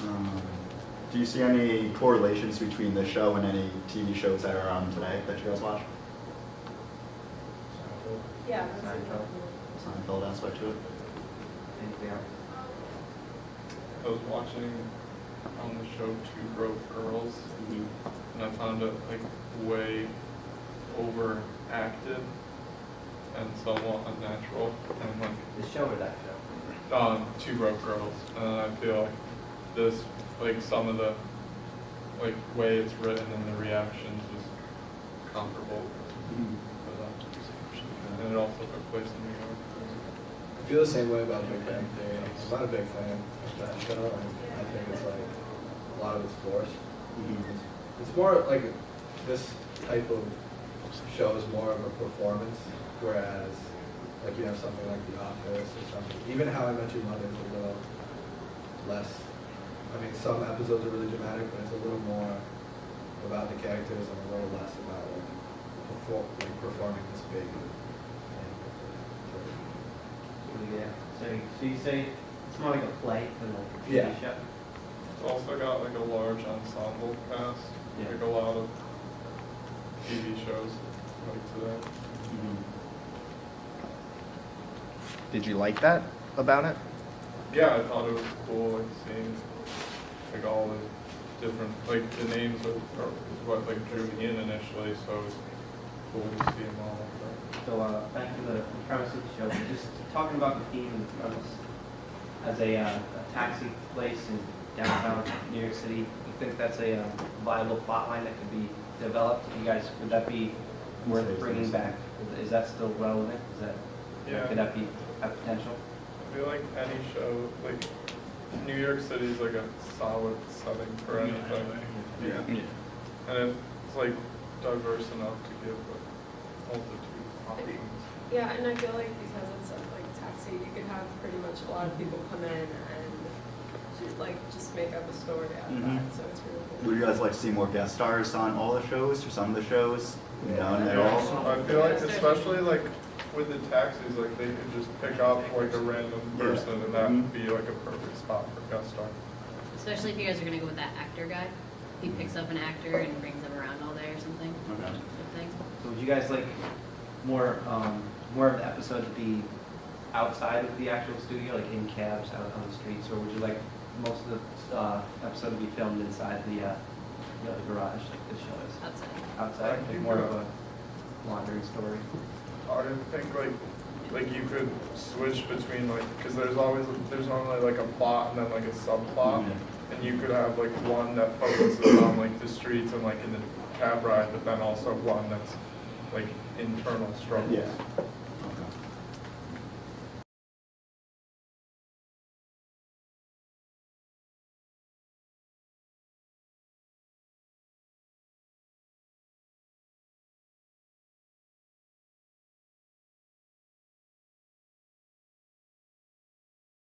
Do you see any correlations between this show and any TV shows that are on today that you guys watch? Yeah. Seinfeld aspect to it? Anything else? I was watching on the show Two Broke Girls, and I found it like way overacted and somewhat unnatural, and like The show or that show? Two Broke Girls, and I feel like this, like some of the like way it's written and the reactions was comparable for that, and it also took place in New York. I feel the same way about Big Bang Theory. I'm not a big fan of that show, and I think it's like a lot of it's forced. It's more like this type of show is more of a performance, whereas like you have something like The Office or something. Even How I Met Your Mother is a little less. I mean, some episodes are really dramatic, but it's a little more about the characters and a little less about like performing this big thing. Yeah. So you say it's more like a play than like a TV Yeah. show? It's also got like a large ensemble cast, Yeah. like a lot of TV shows like today. Did you like that about it? Yeah, I thought it was cool, like seeing like all the different, like the names are what like drew me in initially, so it was cool to see them all. So back to the premise of the show, just talking about the theme and the premise. As a taxi place in downtown New York City, you think that's a viable plot line that could be developed? You guys, would that be worth bringing back? Is that still relevant? Yeah. Could that be have potential? I feel like any show, like New York City is like a solid setting for anything. Yeah. And it's like diverse enough to give a multitude of options. Yeah, and I feel like because it's like taxi, you could have pretty much a lot of people come in and like just make up a story out of that. So it's really cool. Would you guys like to see more guest stars on all the shows or some of the shows? None at all? I feel like especially like with the taxis, like they could just pick up like a random person and that would be like a perfect spot for guest star. Especially if you guys are gonna go with that actor guy. He picks up an actor and brings them around all day or something. Okay. Something. So would you guys like more of the episode to be outside of the actual studio, like in cabs out on the streets, or would you like most of the episode to be filmed inside the garage, like this show is? Outside. Outside, like more of a wandering story. I think like you could switch between like, because there's normally like a plot and then like a subplot, and you could have like one that focuses on like the streets and like in the cab ride, but then also one that's like internal struggles. Yeah.